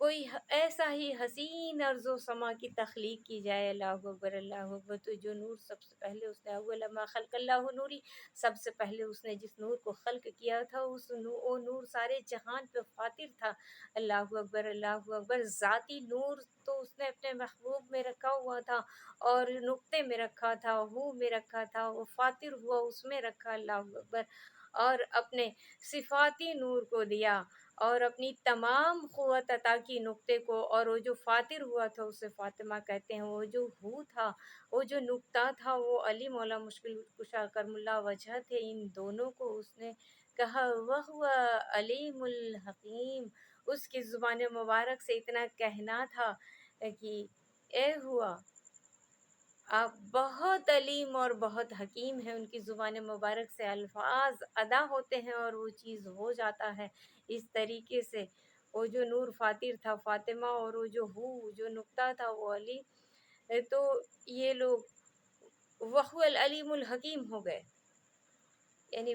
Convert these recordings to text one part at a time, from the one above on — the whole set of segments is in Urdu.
کوئی ایسا ہی حسین ارض و سما کی تخلیق کی جائے، اللہ اکبر اللہ اکبر، تو جو نور سب سے پہلے اس نے اول ما خلق اللہ نوری، سب سے پہلے اس نے جس نور کو خلق کیا تھا وہ نور سارے جہان پہ فاتر تھا، اللہ اکبر اللہ اکبر۔ ذاتی نور تو اس نے اپنے محبوب میں رکھا ہوا تھا، اور نقطے میں رکھا تھا، ہو میں رکھا تھا، وہ فاتر ہوا اس میں رکھا، اللہ اکبر۔ اور اپنے صفاتی نور کو دیا، اور اپنی تمام قوت عطا کی نقطے کو، اور وہ جو فاتر ہوا تھا اسے فاطمہ کہتے ہیں، وہ جو ہو تھا، وہ جو نقطہ تھا، وہ علی مولا مشکل کشا کرم اللہ وجہ تھے، ان دونوں کو اس نے کہا وَهُوَ علیم الحکیم۔ اس کی زبان مبارک سے اتنا کہنا تھا کہ اے ہوا، آپ بہت علیم اور بہت حکیم ہیں، ان کی زبان مبارک سے الفاظ ادا ہوتے ہیں اور وہ چیز ہو جاتا ہے اس طریقے سے۔ وہ جو نور فاتر تھا فاطمہ، اور وہ جو نقطہ تھا وہ علی، تو یہ لوگ وَهُوَ العلیم الحکیم ہو گئے، یعنی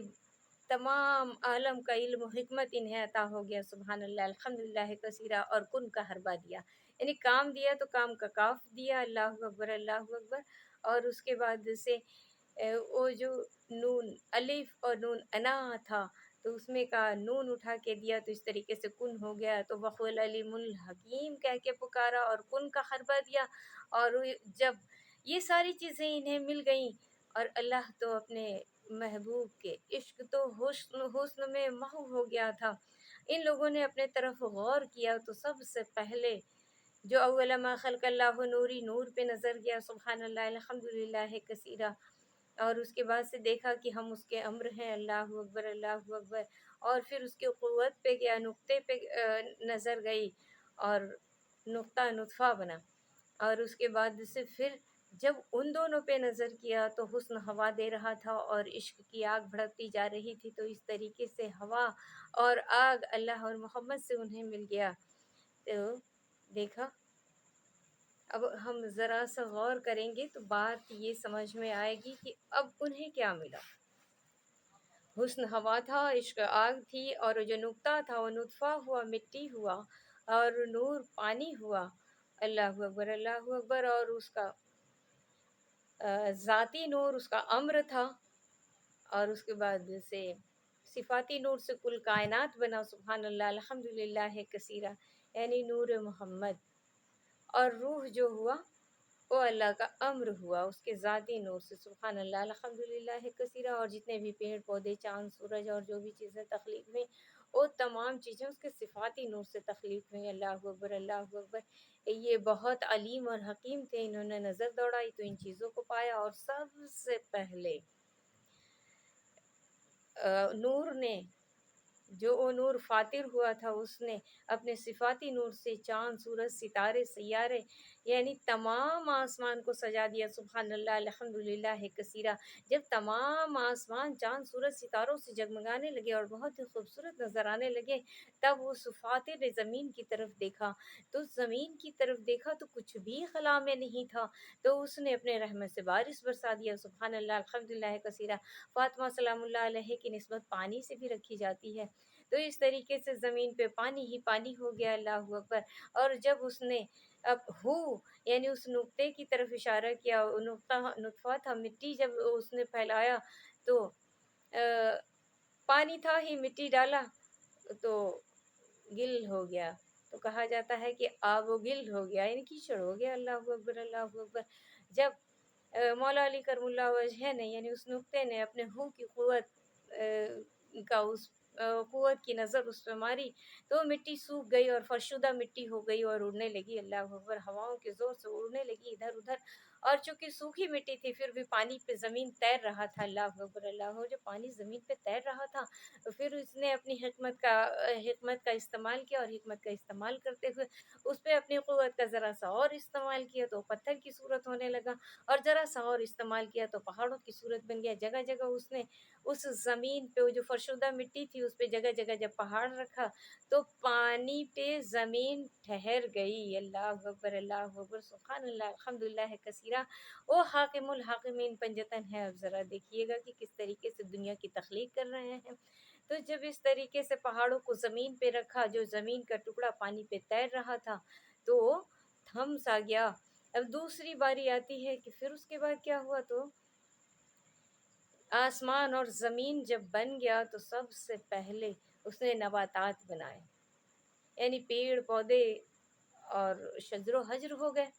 تمام عالم کا علم و حکمت انہیں عطا ہو گیا، سبحان اللہ الحمدللہ کثیرہ، اور کن کا حربہ دیا، یعنی کام دیا تو کام کا کاف دیا، اللہ اکبر اللہ اکبر۔ اور اس کے بعد سے وہ جو نون الف اور نون انا تھا، تو اس میں کا نون اٹھا کے دیا تو اس طریقے سے کن ہو گیا، تو وَهُوَ العلیم الحکیم کہہ کے پکارا اور کن کا حربہ دیا۔ اور جب یہ ساری چیزیں انہیں مل گئیں، اور اللہ تو اپنے محبوب کے عشق تو حسن میں محو ہو گیا تھا، ان لوگوں نے اپنے طرف غور کیا تو سب سے پہلے جو اول ما خلق اللہ نوری، نور پہ نظر گیا، سبحان اللہ الحمدللہ کثیرہ، اور اس کے بعد سے دیکھا کہ ہم اس کے امر ہیں، اللہ اکبر اللہ اکبر، اور پھر اس کی قوت پہ گیا، نقطے پہ نظر گئی، اور نقطہ نطفہ بنا، اور اس کے بعد سے پھر جب ان دونوں پہ نظر کیا تو حسن ہوا دے رہا تھا اور عشق کی آگ بھڑکتی جا رہی تھی، تو اس طریقے سے ہوا اور آگ اللہ اور محمد سے انہیں مل گیا۔ تو دیکھا، اب ہم ذرا سا غور کریں گے تو بات یہ سمجھ میں آئے گی کہ اب انہیں کیا ملا۔ حسن ہوا تھا، عشق آگ تھی، اور جو نقطہ تھا وہ نطفہ ہوا، مٹی ہوا، اور نور پانی ہوا، اللہ اکبر اللہ اکبر، اور اس کا ذاتی نور اس کا امر تھا، اور اس کے بعد سے صفاتی نور سے کل کائنات بنا، سبحان اللہ الحمدللہ کثیرہ، یعنی نور محمد، اور روح جو ہوا وہ اللہ کا امر ہوا اس کے ذاتی نور سے، سبحان اللہ الحمدللہ کثیرہ، اور جتنے بھی پیڑ پودے، چاند سورج اور جو بھی چیزیں تخلیق ہوئیں، وہ تمام چیزیں اس کے صفاتی نور سے تخلیق ہوئیں، اللہ اکبر اللہ اکبر۔ یہ بہت علیم اور حکیم تھے، انہوں نے نظر دوڑائی تو ان چیزوں کو پایا، اور سب سے پہلے نور نے، جو وہ نور فاتر ہوا تھا، اس نے اپنے صفاتی نور سے چاند سورج ستارے سیارے، یعنی تمام آسمان کو سجا دیا، سبحان اللہ الحمدللہ کثیرہ۔ جب تمام آسمان چاند سورج ستاروں سے جگمگانے لگے اور بہت ہی خوبصورت نظر آنے لگے، تب وہ فاتر نے زمین کی طرف دیکھا، تو زمین کی طرف دیکھا تو کچھ بھی خلا میں نہیں تھا، تو اس نے اپنے رحمت سے بارش برسا دیا، سبحان اللہ الحمدللہ کثیرہ۔ فاطمہ سلام اللہ علیہ کی نسبت پانی سے بھی رکھی جاتی ہے، تو اس طریقے سے زمین پہ پانی ہی پانی ہو گیا، اللہ اکبر۔ اور جب اس نے اب یعنی اس نقطے کی طرف اشارہ کیا، وہ نطفہ تھا، مٹی جب اس نے پھیلایا تو پانی تھا ہی، مٹی ڈالا تو گل ہو گیا، تو کہا جاتا ہے کہ آب و گل ہو گیا، یعنی کیچڑ ہو گیا، اللہ اکبر اللہ اکبر۔ جب مولا علی کرم اللہ وجہ نے، یعنی اس نقطے نے اپنے کی قوت قوت کی نظر اس پہ ماری، تو مٹی سوکھ گئی اور فرشدہ مٹی ہو گئی اور اڑنے لگی، اللہ اکبر، ہواؤں کے زور سے اڑنے لگی ادھر ادھر، اور چونکہ سوکھی مٹی تھی پھر بھی پانی پہ زمین تیر رہا تھا، اللہ اکبر اللہ اکبر۔ جب پانی زمین پہ تیر رہا تھا تو پھر اس نے اپنی حکمت کا استعمال کیا، اور حکمت کا استعمال کرتے ہوئے اس پہ اپنی قوت کا ذرا سا اور استعمال کیا تو پتھر کی صورت ہونے لگا، اور ذرا سا اور استعمال کیا تو پہاڑوں کی صورت بن گیا، جگہ جگہ اس نے اس زمین پہ وہ جو فرشدہ مٹی تھی اس پہ جگہ جگہ جب پہاڑ رکھا تو پانی پہ زمین ٹھہر گئی، اللہ اکبر اللہ اکبر، سبحان اللہ الحمدللہ کثیرہ۔ وہ حاکم الحاکمین پنجتن ہے، اب ذرا دیکھیے گا کہ کس طریقے سے دنیا کی تخلیق کر رہے ہیں۔ تو جب اس طریقے سے پہاڑوں کو زمین پہ رکھا، جو زمین کا ٹکڑا پانی پہ تیر رہا تھا تو وہ تھم سا گیا۔ اب دوسری باری آتی ہے کہ پھر اس کے بعد کیا ہوا، تو آسمان اور زمین جب بن گیا تو سب سے پہلے اس نے نباتات بنائے، یعنی پیڑ پودے اور شجر و حجر ہو گئے،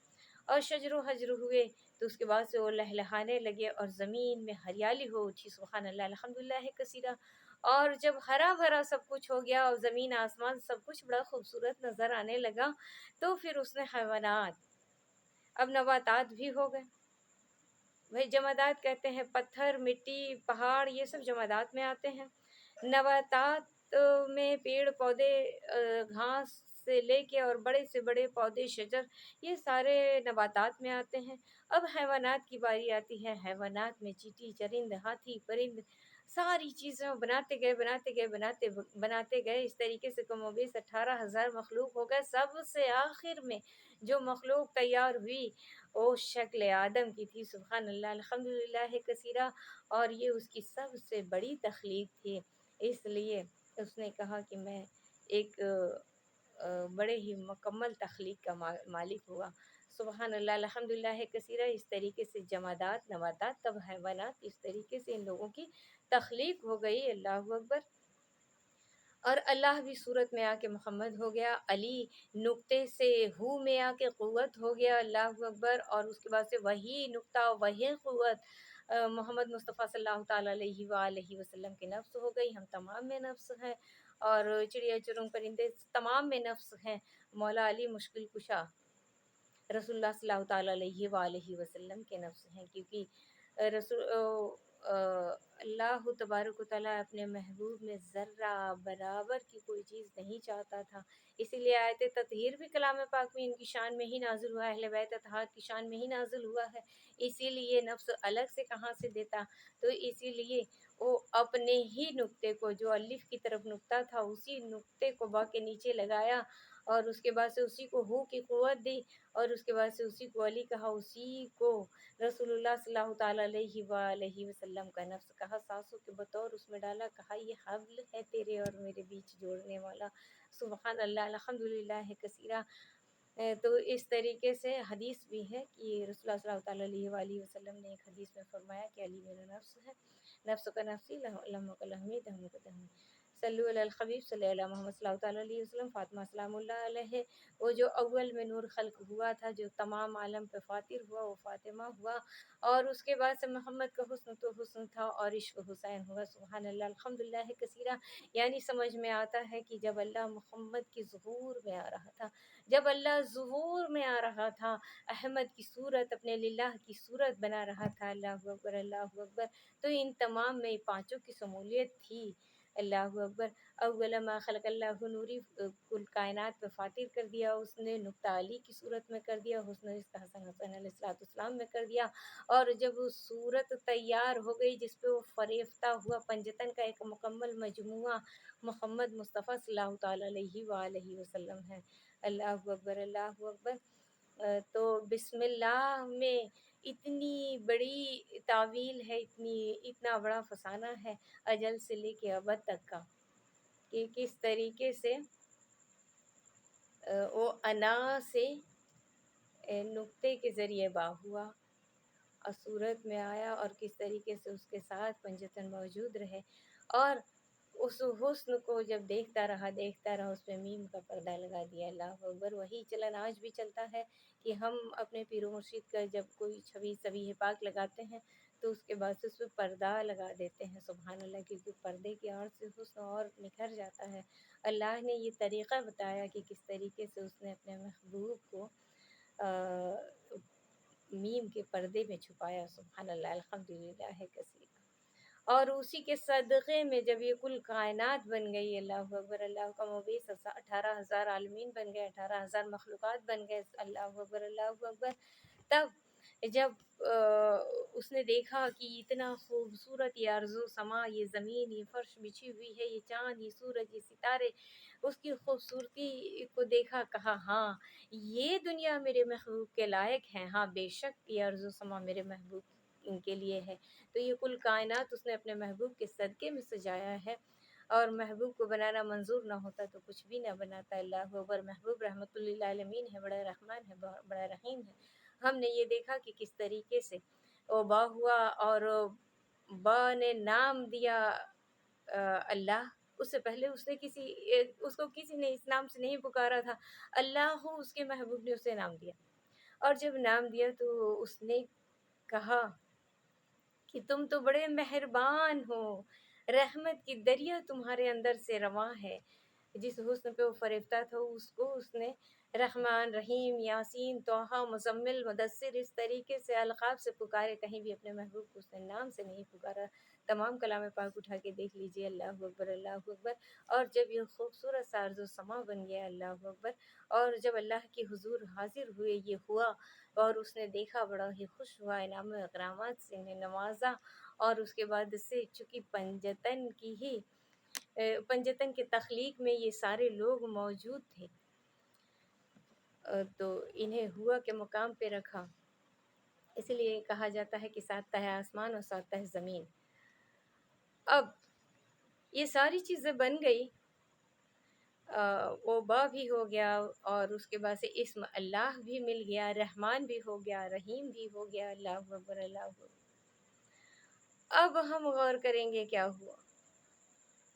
اور شجر و حجر ہوئے تو اس کے بعد سے وہ لہلہانے لگے اور زمین میں ہریالی ہو اٹھی، سبحان اللہ الحمدللہ کثیرہ۔ اور جب ہرا بھرا سب کچھ ہو گیا اور زمین آسمان سب کچھ بڑا خوبصورت نظر آنے لگا، تو پھر اس نے حیوانات، اب نباتات بھی ہو گئے۔ بھائی جمادات کہتے ہیں پتھر، مٹی، پہاڑ، یہ سب جمادات میں آتے ہیں۔ نباتات میں پیڑ پودے، گھاس سے لے کے اور بڑے سے بڑے پودے، شجر، یہ سارے نباتات میں آتے ہیں۔ اب حیوانات کی باری آتی ہے، حیوانات میں چیٹی، چرند، ہاتھی، پرند، ساری چیزیں بناتے گئے اس طریقے سے کم و بیش 18,000 مخلوق ہو گئے۔ سب سے آخر میں جو مخلوق تیار ہوئی وہ شکل آدم کی تھی، سبحان اللہ الحمدللہ کثیرہ، اور یہ اس کی سب سے بڑی تخلیق تھی۔ اس لیے اس نے کہا کہ میں ایک بڑے ہی مکمل تخلیق کا مالک ہوا، سبحان اللہ الحمدللہ کثیرہ۔ اس طریقے سے جمادات، نباتات، تب حیوانات، اس طریقے سے ان لوگوں کی تخلیق ہو گئی، اللہ اکبر۔ اور اللہ بھی صورت میں آ کے محمد ہو گیا، علی نقطے سے ہو میں آ کے قوت ہو گیا، اللہ اکبر۔ اور اس کے بعد سے وہی نقطہ، وہی قوت محمد مصطفیٰ صلی اللہ تعالیٰ علیہ وآلہ وسلم کے نفس ہو گئی۔ ہم تمام میں نفس ہیں، اور چڑیا چرنگ پرندے تمام میں نفس ہیں۔ مولا علی مشکل کشا رسول اللہ صلی اللہ تعالیٰ علیہ وآلہ وسلم کے نفس ہیں، کیونکہ اللہ تبارک و تعالیٰ اپنے محبوب میں ذرہ برابر کی کوئی چیز نہیں چاہتا تھا، اسی لیے آیت تطہیر بھی کلام پاک میں ان کی شان میں ہی نازل ہوا ہے، اہل بیت اطہار کی شان میں ہی نازل ہوا ہے، اسی لیے نفس الگ سے کہاں سے دیتا، تو اسی لیے وہ اپنے ہی نقطے کو، جو الف کی طرف نقطہ تھا، اسی نقطے کو با کے نیچے لگایا، اور اس کے بعد سے اسی کو ہو کی قوت دی، اور اس کے بعد سے اسی کو علی کہا، اسی کو رسول اللہ صلی اللہ تعالیٰ علیہ وآلہ وسلم کا نفس کہا، سانسوں کے بطور اس میں ڈالا، کہا یہ حبل ہے تیرے اور میرے بیچ جوڑنے والا، سبحان اللہ الحمدللہ کثیرہ۔ تو اس طریقے سے حدیث بھی ہے کہ رسول اللہ صلی اللہ تعالیٰ علیہ وآلہ وسلم نے ایک حدیث میں فرمایا کہ علی میرا نفس ہے، نفس کا نفسی، لہم کا لہمی، دہم کا دہمی، صلو علی الحبیب صلی اللہ محمد صلی اللہ تعالیٰ علیہ وسلم۔ فاطمہ سلام اللہ علیہ، وہ جو اول میں نور خلق ہوا تھا، جو تمام عالم پہ فاتر ہوا، وہ فاطمہ ہوا، اور اس کے بعد سے محمد کا حسن تو حسن تھا، اور عشق حسین ہوا، سبحان اللہ الحمدللہ کثیرہ۔ یعنی سمجھ میں آتا ہے کہ جب اللہ محمد کی ظہور میں آ رہا تھا، جب اللہ ظہور میں آ رہا تھا، احمد کی صورت اپنے للہ کی صورت بنا رہا تھا، اللہ اکبر اللہ اکبر، تو ان تمام میں پانچوں کی شمولیت تھی، اللہ اکبر۔ اول ما خلق اللہ نوری، کل کائنات پہ فاتر کر دیا اس نے، نقطہ علی کی صورت میں کر دیا، حسن رشتہ حسن حسین علیہ السلام میں کر دیا، اور جب وہ صورت تیار ہو گئی جس پہ وہ فریفتہ ہوا، پنجتن کا ایک مکمل مجموعہ محمد مصطفیٰ صلی اللہ تعالیٰ علیہ وآلہ وسلم ہے، اللہ اکبر اللہ اکبر۔ تو بسم اللہ میں اتنی بڑی تعویل ہے، اتنا بڑا فسانہ ہے اجل سے لے کے ابد تک کا، کہ کس طریقے سے وہ انا سے نقطے کے ذریعے با ہوا اور صورت میں آیا، اور کس طریقے سے اس کے ساتھ پنجتن موجود رہے، اور اس حسن کو جب دیکھتا رہا اس پہ میم کا پردہ لگا دیا، اللہ اکبر۔ وہی چلن آج بھی چلتا ہے کہ ہم اپنے پیر و مرشد کا جب کوئی چھوی صبیح پاک لگاتے ہیں تو اس کے بعد سے اس پہ پردہ لگا دیتے ہیں، سبحان اللہ، کیونکہ پردے کی آڑ سے حسن اور نکھر جاتا ہے۔ اللہ نے یہ طریقہ بتایا کہ کس طریقے سے اس نے اپنے محبوب کو میم کے پردے میں چھپایا، سبحان اللہ الحمدللہ کثیر۔ اور اسی کے صدقے میں جب یہ کل کائنات بن گئی، اللہ اکبر اللہ کا مبیس، 18,000 عالمین بن گئے، 18,000 مخلوقات بن گئے، اللہ اکبر اللہ اکبر، تب جب اس نے دیکھا کہ اتنا خوبصورت یہ ارض و سما، یہ زمین، یہ فرش بچھی ہوئی ہے، یہ چاند، یہ سورج، یہ ستارے، اس کی خوبصورتی کو دیکھا، کہا ہاں یہ دنیا میرے محبوب کے لائق ہے، ہاں بے شک یہ ارض و سما میرے محبوب ان کے لیے ہے۔ تو یہ کل کائنات اس نے اپنے محبوب کے صدقے میں سجایا ہے، اور محبوب کو بنانا منظور نہ ہوتا تو کچھ بھی نہ بناتا۔ اللہ اکبر۔ محبوب رحمۃ للعالمین ہے، بڑا رحمان ہے، بڑا رحیم ہے۔ ہم نے یہ دیکھا کہ کس طریقے سے وہ با ہوا اور با نے نام دیا اللہ۔ اس سے پہلے اس کو کسی نے اس نام سے نہیں پکارا تھا، اللہ ہو اس کے محبوب نے اسے نام دیا، اور جب نام دیا تو اس نے کہا کہ تم تو بڑے مہربان ہو، رحمت کی دریا تمہارے اندر سے رواں ہے۔ جس حسن پہ وہ فریفتہ تھا اس نے رحمان، رحیم، یاسین، طٰہٰ، مزمل، مدثر اس طریقے سے القاب سے پکارے، کہیں بھی اپنے محبوب کو اس نے نام سے نہیں پکارا۔ تمام کلام پاک اٹھا کے دیکھ لیجئے، اللہ اکبر، اللہ اکبر۔ اور جب یہ خوبصورت سا ارض و سما بن گیا، اللہ اکبر، اور جب اللہ کے حضور حاضر ہوئے، یہ ہوا اور اس نے دیکھا، بڑا ہی خوش ہوا، انعام و اکرامات سے انہیں نوازا، اور اس کے بعد سے چونکہ پنجتن کے تخلیق میں یہ سارے لوگ موجود تھے، تو انہیں ہوا کے مقام پہ رکھا۔ اس لیے کہا جاتا ہے کہ 7 تہہ آسمان اور 7 تہہ زمین۔ اب یہ ساری چیزیں بن گئی، وہ با بھی ہو گیا، اور اس کے بعد سے اسم اللہ بھی مل گیا، رحمان بھی ہو گیا، رحیم بھی ہو گیا، اللہ اکبر، اللہ اکبر۔ اب ہم غور کریں گے کیا ہوا۔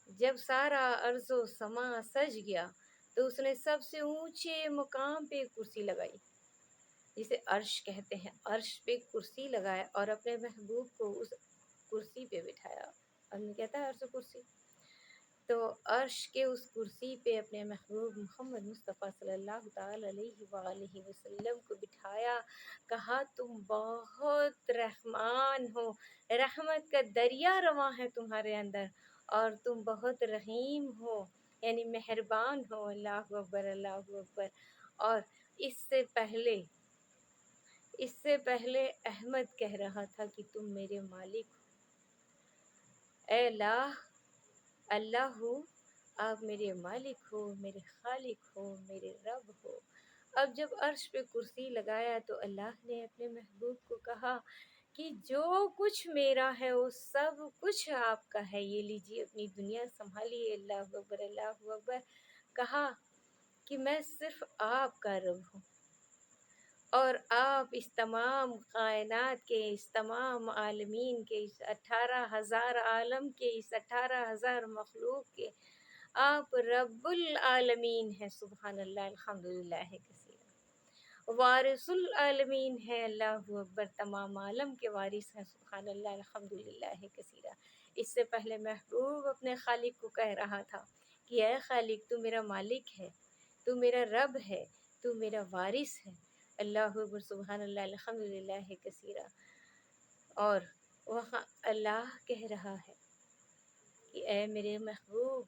جب سارا ارض و سما سج گیا تو اس نے سب سے اونچے مقام پہ کرسی لگائی، جسے عرش کہتے ہیں، عرش پہ کرسی لگایا اور اپنے محبوب کو اس کرسی پہ بٹھایا۔ ہم کہتا ہے عرش و کرسی، تو عرش کے اس کرسی پہ اپنے محبوب محمد مصطفیٰ صلی اللہ تعالی علیہ وآلہ وسلم کو بٹھایا، کہا تم بہت رحمان ہو، رحمت کا دریا رواں ہے تمہارے اندر، اور تم بہت رحیم ہو، یعنی مہربان ہو، اللہ اکبر، اللہ اکبر۔ اور اس سے پہلے احمد کہہ رہا تھا کہ تم میرے مالک ہو، اے اللہ ہو، آپ میرے مالک ہو، میرے خالق ہو، میرے رب ہو۔ اب جب عرش پہ کرسی لگایا تو اللہ نے اپنے محبوب کو کہا کہ جو کچھ میرا ہے وہ سب کچھ آپ کا ہے، یہ لیجیے اپنی دنیا سنبھالیے، اللہ اکبر، اللہ اکبر۔ کہا کہ میں صرف آپ کا رب ہوں، اور آپ اس تمام کائنات کے، اس تمام عالمین کے، اس 18,000 عالم کے، اس 18,000 مخلوق کے آپ رب العالمین ہیں، سبحان اللہ، الحمدللہ کثیرا۔ وارث العالمین ہے، اللہ اکبر، تمام عالم کے وارث ہیں، سبحان اللہ، الحمدللہ کثیرا۔ اس سے پہلے محبوب اپنے خالق کو کہہ رہا تھا کہ اے خالق، تو میرا مالک ہے، تو میرا رب ہے، تو میرا وارث ہے، اللہ اکبر، سبحان اللہ، الحمدللہ کثیرا۔ اور وہاں اللہ کہہ رہا ہے کہ اے میرے محبوب،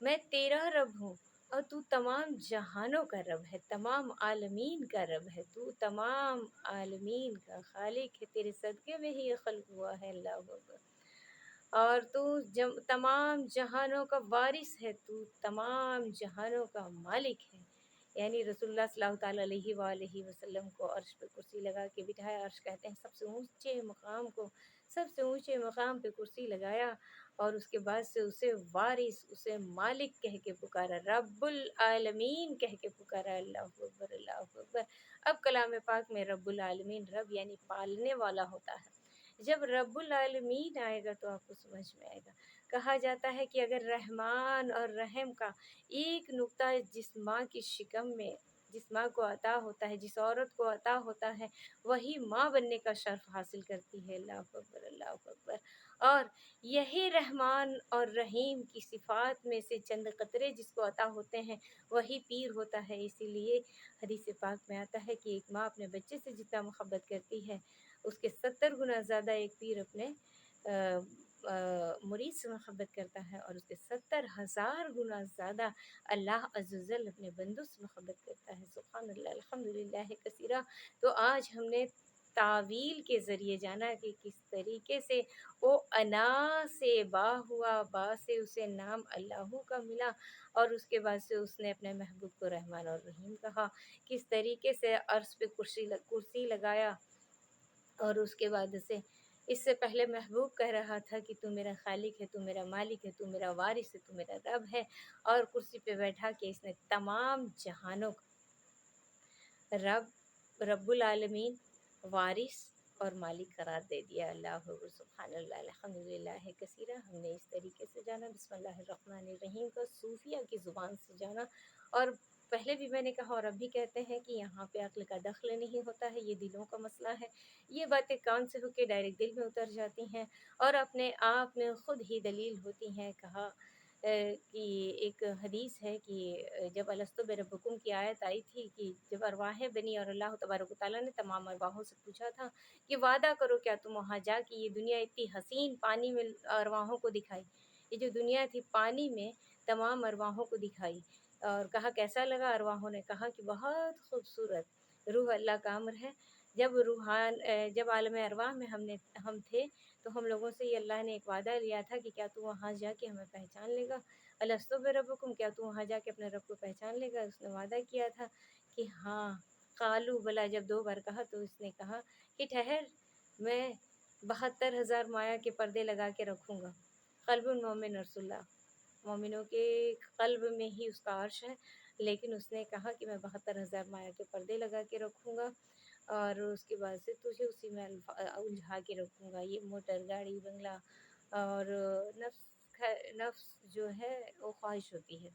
میں تیرا رب ہوں، اور تو تمام جہانوں کا رب ہے، تمام عالمین کا رب ہے، تو تمام عالمین کا خالق ہے، تیرے صدقے میں ہی یہ خلق ہوا ہے، اللہ اکبر۔ اور تو تمام جہانوں کا وارث ہے، تو تمام جہانوں کا مالک ہے، یعنی رسول اللہ صلی اللہ تعالیٰ علیہ وآلہ وسلم کو عرش پہ کرسی لگا کے بٹھایا۔ عرش کہتے ہیں سب سے اونچے مقام کو، سب سے اونچے مقام پہ کرسی لگایا، اور اس کے بعد سے اسے وارث، اسے مالک کہہ کے پکارا، رب العالمین کہہ کے پکارا، اللہ اکبر، اللہ اکبر۔ اب کلام پاک میں رب العالمین، رب یعنی پالنے والا ہوتا ہے۔ جب رب العالمین آئے گا تو آپ کو سمجھ میں آئے گا۔ کہا جاتا ہے کہ اگر رحمان اور رحم کا ایک نقطہ جس ماں کی شکم میں، جس ماں کو عطا ہوتا ہے، جس عورت کو عطا ہوتا ہے، وہی ماں بننے کا شرف حاصل کرتی ہے، اللہ اکبر، اللہ اکبر۔ اور یہی رحمان اور رحیم کی صفات میں سے چند قطرے جس کو عطا ہوتے ہیں وہی پیر ہوتا ہے۔ اسی لیے حدیث پاک میں آتا ہے کہ ایک ماں اپنے بچے سے جتنا محبت کرتی ہے، اس کے 70 گنا زیادہ ایک پیر اپنے مرید سے محبت کرتا ہے، اور اس کے 70,000 گنا زیادہ اللہ عز و جل اپنے بندوں سے محبت کرتا ہے، سبحان اللہ، الحمدللہ کثیرا۔ تو آج ہم نے تعویل کے ذریعے جانا کہ کس طریقے سے وہ انا سے با ہوا، با سے اسے نام اللہ کا ملا، اور اس کے بعد سے اس نے اپنے محبوب کو رحمان اور رحیم کہا، کس طریقے سے عرش پہ کرسی لگایا، اور اس کے بعد سے اس سے پہلے محبوب کہہ رہا تھا کہ تو میرا خالق ہے، تو میرا مالک ہے، تو میرا وارث ہے، تو میرا رب ہے، اور کرسی پہ بیٹھا کے اس نے تمام جہانوں کو رب العالمین، وارث اور مالک قرار دے دیا۔ اللہ اکبر، سبحان اللہ، الحمد للہ کثیرہ۔ ہم نے اس طریقے سے جانا بسم اللہ الرحمن الرحیم کو، صوفیہ کی زبان سے جانا، اور پہلے بھی میں نے کہا اور اب بھی کہتے ہیں کہ یہاں پہ عقل کا دخل نہیں ہوتا ہے، یہ دلوں کا مسئلہ ہے۔ یہ باتیں کان سے ہو کے ڈائریکٹ دل میں اتر جاتی ہیں اور اپنے آپ میں خود ہی دلیل ہوتی ہیں۔ کہا کہ ایک حدیث ہے کہ جب الستو بربکم کی آیت آئی تھی، کہ جب ارواحیں بنی اور اللہ تبارک و تعالیٰ نے تمام ارواحوں سے پوچھا تھا کہ وعدہ کرو کیا تم وہاں جا کے یہ دنیا اتنی حسین پانی میں ارواحوں کو دکھائی، یہ جو دنیا تھی پانی میں تمام ارواحوں کو دکھائی، اور کہا کیسا لگا؟ ارواحوں نے کہا کہ بہت خوبصورت، روح اللہ کا امر ہے۔ جب عالم ارواح میں ہم تھے تو ہم لوگوں سے یہ اللہ نے ایک وعدہ لیا تھا کہ کیا تو وہاں جا کے ہمیں پہچان لے گا؟ الستو بربکم، کیا تو وہاں جا کے اپنے رب کو پہچان لے گا؟ اس نے وعدہ کیا تھا کہ ہاں۔ قالو بلا، جب 2 بار کہا تو اس نے کہا کہ ٹھہر، میں 72,000 مایا کے پردے لگا کے رکھوں گا۔ قلب المومن رسول اللہ، مومنوں کے قلب میں ہی اس کا عرش ہے، لیکن اس نے کہا کہ میں 72,000 مایا کے پردے لگا کے رکھوں گا، اور اس کے بعد سے تجھے اسی میں الجھا کے رکھوں گا۔ یہ موٹر، گاڑی، بنگلہ اور نفس جو ہے وہ خواہش ہوتی ہے،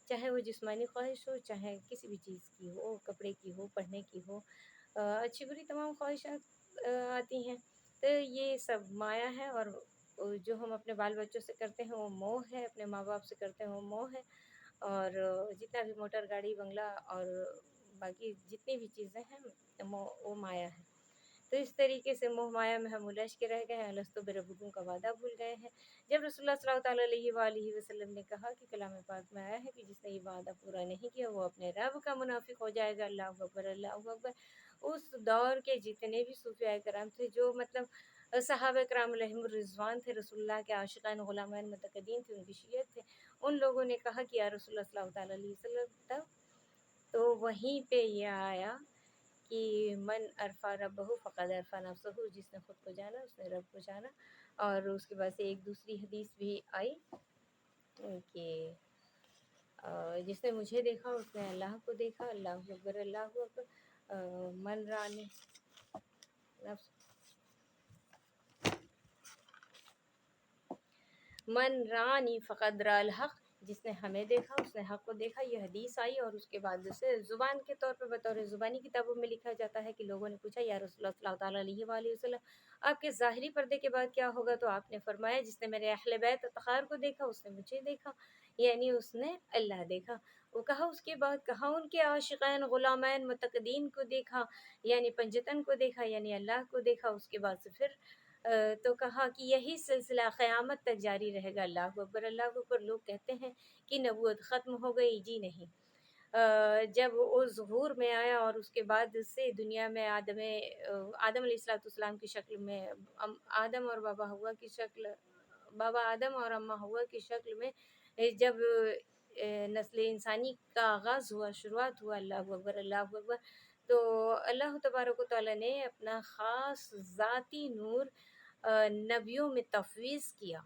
چاہے وہ جسمانی خواہش ہو، چاہے کسی بھی چیز کی ہو، کپڑے کی ہو، پڑھنے کی ہو، اچھی بری تمام خواہشات آتی ہیں۔ تو یہ سب مایا ہے، اور جو ہم اپنے بال بچوں سے کرتے ہیں وہ موہ ہے، اپنے ماں باپ سے کرتے ہیں وہ موہ ہے، اور جتنا بھی موٹر، گاڑی، بنگلہ اور باقی جتنی بھی چیزیں ہیں وہ مایا ہے۔ تو اس طریقے سے موہ مایا میں ہم الجھ کے رہ گئے ہیں، الستو بربکم کا وعدہ بھول گئے ہیں۔ جب رسول اللہ صلی اللہ تعالیٰ علیہ وآلہ وسلم نے کہا کہ کلام پاک میں آیا ہے کہ جس نے یہ وعدہ پورا نہیں کیا وہ اپنے رب کا منافق ہو جائے گا، اللہ اکبر، اللہ اکبر۔ اس دور کے جتنے بھی صوفیاء کرام تھے، جو مطلب صحابہ کرام علیہم الرضوان تھے، رسول اللہ کے عاشقان غلامان متقدین تھے، ان کی شیعت تھے، ان لوگوں نے کہا کہ یا رسول اللہ صلی اللہ تعالیٰ علیہ وسلم تب تو وہیں پہ یہ آیا کہ من عرفا ربہ فقد عرفا نفسہ، جس نے خود کو جانا اس نے رب کو جانا۔ اور اس کے بعد سے ایک دوسری حدیث بھی آئی کہ جس نے مجھے دیکھا اس نے اللہ کو دیکھا، اللہ اکبر، اللہ اکبر۔ من رانی نفس من رانی فقد را الحق، جس نے ہمیں دیکھا اس نے حق کو دیکھا، یہ حدیث آئی۔ اور اس کے بعد سے زبان کے طور پہ بطور زبانی کتابوں میں لکھا جاتا ہے کہ لوگوں نے پوچھا یا رسول اللہ صلی اللہ تعالیٰ علیہ وآلہ وسلم آپ کے ظاہری پردے کے بعد کیا ہوگا؟ تو آپ نے فرمایا جس نے میرے اہل بیت اطہار کو دیکھا اس نے مجھے دیکھا، یعنی اس نے اللہ دیکھا۔ وہ کہا اس کے بعد کہا ان کے عاشقین غلامین متقدین کو دیکھا، یعنی پنجتن کو دیکھا، یعنی اللہ کو دیکھا۔ اس کے بعد سے پھر تو کہا کہ یہی سلسلہ قیامت تک جاری رہے گا، اللہ اکبر، اللہ اکبر۔ لوگ کہتے ہیں کہ نبوت ختم ہو گئی، جی نہیں۔ جب وہ ظہور میں آیا اور اس کے بعد سے دنیا میں آدم علیہ السلام کی شکل میں، آدم اور بابا آدم اور اماں ہوا کی شکل میں جب نسل انسانی کا آغاز ہوا، شروعات ہوا، اللہ اکبر، اللہ اکبر، تو اللہ تبارک و تعالیٰ نے اپنا خاص ذاتی نور نبیوں میں تفویض کیا،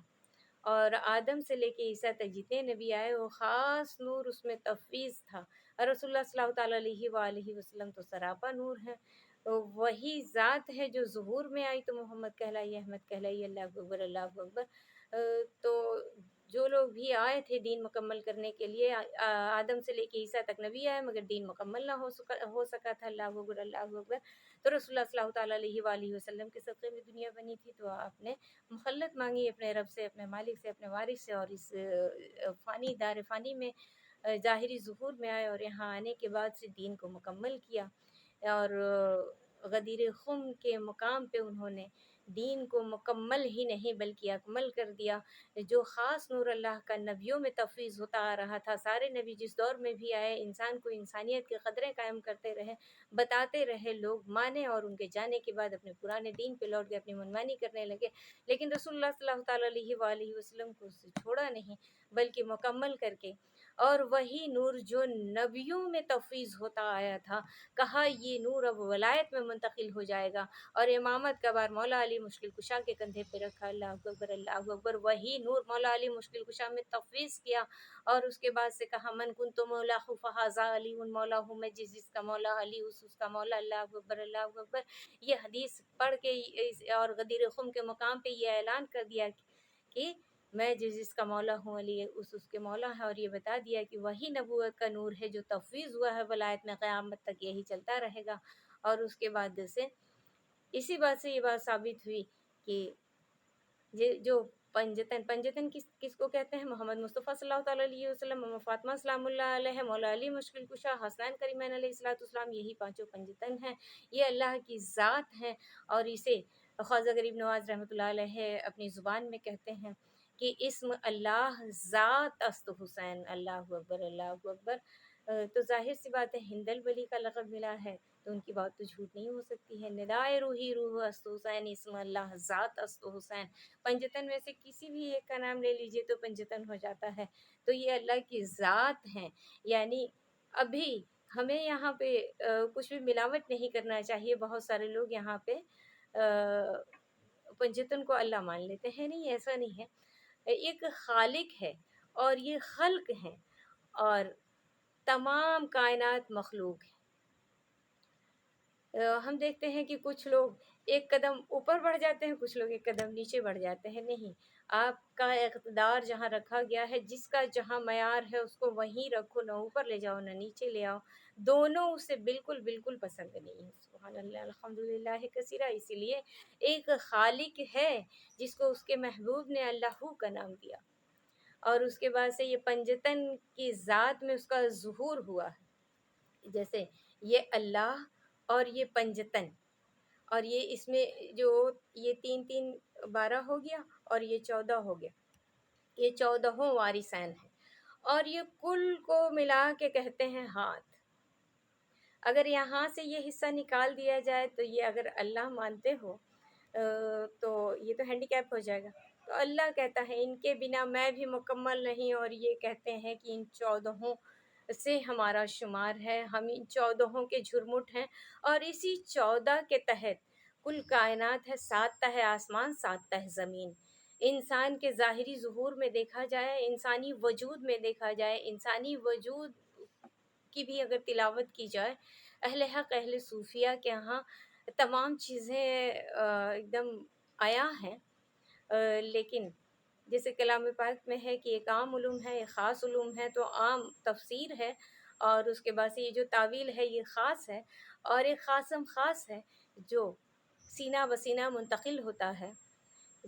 اور آدم سے لے کے عیسیٰ تک جتنے نبی آئے وہ خاص نور اس میں تفویض تھا، اور رسول اللہ صلی اللہ تعالیٰ علیہ وآلہ وسلم تو سراپا نور ہے، وہی ذات ہے جو ظہور میں آئی تو محمد کہلائی، احمد کہلائی، اللہ اکبر، اللہ اکبر۔ تو جو لوگ بھی آئے تھے دین مکمل کرنے کے لیے، آدم سے لے کے عیسیٰ تک نبی آئے مگر دین مکمل نہ ہو سکا تھا، اللہ اکبر، اللہ اکبر۔ تو رسول اللہ صلی اللہ تعالیٰ علیہ وآلہ وسلم کے صدقے میں دنیا بنی تھی، تو آپ نے مخلت مانگی اپنے رب سے، اپنے مالک سے، اپنے وارث سے، اور اس فانی دار فانی میں ظاہری ظہور میں آئے، اور یہاں آنے کے بعد سے دین کو مکمل کیا، اور غدیر خم کے مقام پہ انہوں نے دین کو مکمل ہی نہیں بلکہ اکمل کر دیا۔ جو خاص نور اللہ کا نبیوں میں تفویض ہوتا آ رہا تھا، سارے نبی جس دور میں بھی آئے انسان کو انسانیت کے قدریں قائم کرتے رہے، بتاتے رہے، لوگ مانے، اور ان کے جانے کے بعد اپنے پرانے دین پہ لوٹ گئے، اپنی منمانی کرنے لگے، لیکن رسول اللہ صلی اللہ تعالیٰ علیہ وآلہ وسلم کو اس سے چھوڑا نہیں بلکہ مکمل کر کے اور وہی نور جو نبیوں میں تفویض ہوتا آیا تھا، کہا یہ نور اب ولایت میں منتقل ہو جائے گا، اور امامت کا بار مولا علی مشکل کشا کے کندھے پہ رکھا۔ اللہ اکبر اللہ اکبر، وہی نور مولا علی مشکل کشا میں تفویض کیا، اور اس کے بعد سے کہا من کنت مولا فہذا علی مولا ہوں، میں جس کا مولا علی اس کا مولا۔ اللہ اکبر اللہ اکبر، یہ حدیث پڑھ کے اور غدیر خم کے مقام پہ یہ اعلان کر دیا کہ میں جس کا مولا ہوں، علی اس کے مولا ہے، اور یہ بتا دیا کہ وہی نبوت کا نور ہے جو تفویض ہوا ہے ولایت میں، قیامت تک یہی چلتا رہے گا۔ اور اس کے بعد سے اسی بات سے یہ بات ثابت ہوئی کہ جو پنجتن کس کو کہتے ہیں؟ محمد مصطفیٰ صلی اللہ تعالیٰ علیہ وسلم، فاطمہ سلام اللہ علیہ، مولا علی مشکل کشا، حسنین کریمین علیہ الصلوۃ والسلام، یہی پانچوں پنجتن ہیں، یہ اللہ کی ذات ہیں۔ اور اسے خواجہ غریب نواز رحمۃ اللہ علیہ اپنی زبان میں کہتے ہیں کہ اسم اللہ ذات است حسین۔ اللہ اکبر اللہ اکبر۔ تو ظاہر سی بات ہے ہندل ولی کا لقب ملا ہے تو ان کی بات تو جھوٹ نہیں ہو سکتی ہے۔ ندائے روحی روح است حسین، اسم اللہ ذات است حسین۔ پنجتن میں سے کسی بھی ایک کا نام لے لیجئے تو پنجتن ہو جاتا ہے، تو یہ اللہ کی ذات ہیں۔ یعنی ابھی ہمیں یہاں پہ کچھ بھی ملاوٹ نہیں کرنا چاہیے۔ بہت سارے لوگ یہاں پہ پنجتن کو اللہ مان لیتے ہیں، نہیں، ایسا نہیں ہے۔ ایک خالق ہے اور یہ خلق ہیں، اور تمام کائنات مخلوق ہے۔ ہم دیکھتے ہیں کہ کچھ لوگ ایک قدم اوپر بڑھ جاتے ہیں، کچھ لوگ ایک قدم نیچے بڑھ جاتے ہیں۔ نہیں، آپ کا اقتدار جہاں رکھا گیا ہے، جس کا جہاں معیار ہے اس کو وہیں رکھو، نہ اوپر لے جاؤ نہ نیچے لے آؤ۔ دونوں اسے بالکل بالکل پسند نہیں ہے۔ سبحان اللہ الحمدللہ کثیرہ۔ اسی لیے ایک خالق ہے جس کو اس کے محبوب نے اللہ کا نام دیا، اور اس کے بعد سے یہ پنجتن کی ذات میں اس کا ظہور ہوا ہے۔ جیسے یہ اللہ اور یہ پنجتن، اور یہ اس میں جو یہ 3 3 12 ہو گیا، اور یہ 14 ہو گیا، یہ 14 وارثین ہیں، اور یہ کل کو ملا کے کہتے ہیں ہاتھ۔ اگر یہاں سے یہ حصہ نکال دیا جائے تو یہ اگر اللہ مانتے ہو تو یہ تو ہینڈی کیپ ہو جائے گا۔ تو اللہ کہتا ہے ان کے بنا میں بھی مکمل نہیں، اور یہ کہتے ہیں کہ ان 14 سے ہمارا شمار ہے، ہم ان 14 کے جھرمٹ ہیں، اور اسی 14 کے تحت کل کائنات ہے، 7 تہہ آسمان 7 تہہ زمین۔ انسان کے ظاہری ظہور میں دیکھا جائے، انسانی وجود میں دیکھا جائے، انسانی وجود کی بھی اگر تلاوت کی جائے، اہل حق اہل صوفیہ کے ہاں تمام چیزیں ایک دم عیاں ہیں، لیکن جیسے کلام پاک میں ہے کہ ایک عام علوم ہے، ایک خاص علوم ہے، تو عام تفسیر ہے، اور اس کے بعد سے یہ جو تعویل ہے یہ خاص ہے، اور ایک خاصم خاص ہے جو سینہ بسینہ منتقل ہوتا ہے۔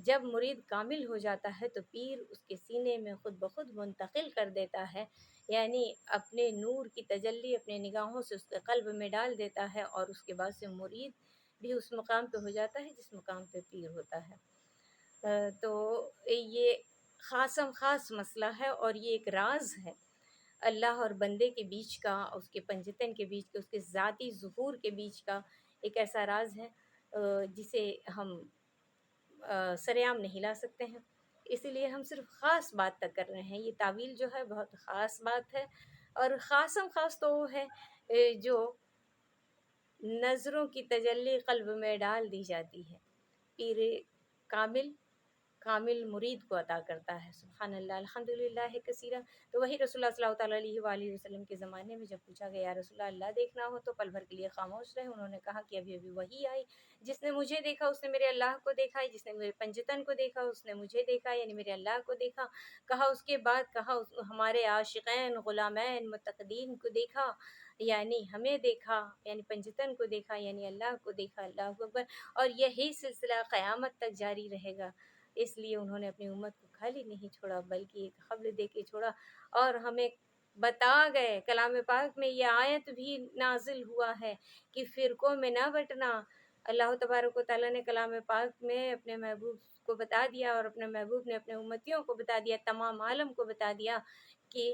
جب مرید کامل ہو جاتا ہے تو پیر اس کے سینے میں خود بخود منتقل کر دیتا ہے، یعنی اپنے نور کی تجلی اپنے نگاہوں سے اس کے قلب میں ڈال دیتا ہے، اور اس کے بعد سے مرید بھی اس مقام پہ ہو جاتا ہے جس مقام پہ پیر ہوتا ہے۔ تو یہ خاصم خاص مسئلہ ہے، اور یہ ایک راز ہے اللہ اور بندے کے بیچ کا، اس کے پنجتن کے بیچ کا، اس کے ذاتی ظہور کے بیچ کا ایک ایسا راز ہے جسے ہم سریعام نہیں لا سکتے ہیں۔ اسی لیے ہم صرف خاص بات تک کر رہے ہیں۔ یہ تعویل جو ہے بہت خاص بات ہے، اور خاصم خاص تو وہ ہے جو نظروں کی تجلی قلب میں ڈال دی جاتی ہے، پیر کامل کامل مرید کو عطا کرتا ہے۔ سبحان اللہ الحمدللہ کثیرہ۔ تو وہی رسول اللہ صلی اللہ تعالیٰ علیہ وآلہ وسلم کے زمانے میں جب پوچھا گیا یا رسول اللہ دیکھنا ہو تو پل بھر کے لیے خاموش رہے۔ انہوں نے کہا کہ ابھی ابھی وہی آئی، جس نے مجھے دیکھا اس نے میرے اللہ کو دیکھا، جس نے میرے پنجتن کو دیکھا اس نے مجھے دیکھا، یعنی میرے اللہ کو دیکھا۔ کہا اس کے بعد کہا ہمارے عاشقین غلامین متقدین کو دیکھا، یعنی ہمیں دیکھا، یعنی پنجتن کو دیکھا، یعنی اللہ کو دیکھا۔ اللہ اکبر۔ اور یہی سلسلہ قیامت تک جاری رہے گا۔ اس لیے انہوں نے اپنی امت کو خالی نہیں چھوڑا بلکہ ایک خبر دے کے چھوڑا، اور ہمیں بتا گئے، کلام پاک میں یہ آیت بھی نازل ہوا ہے کہ فرقوں میں نہ بٹنا۔ اللہ تبارک و تعالیٰ نے کلام پاک میں اپنے محبوب کو بتا دیا، اور اپنے محبوب نے اپنے امتیوں کو بتا دیا، تمام عالم کو بتا دیا کہ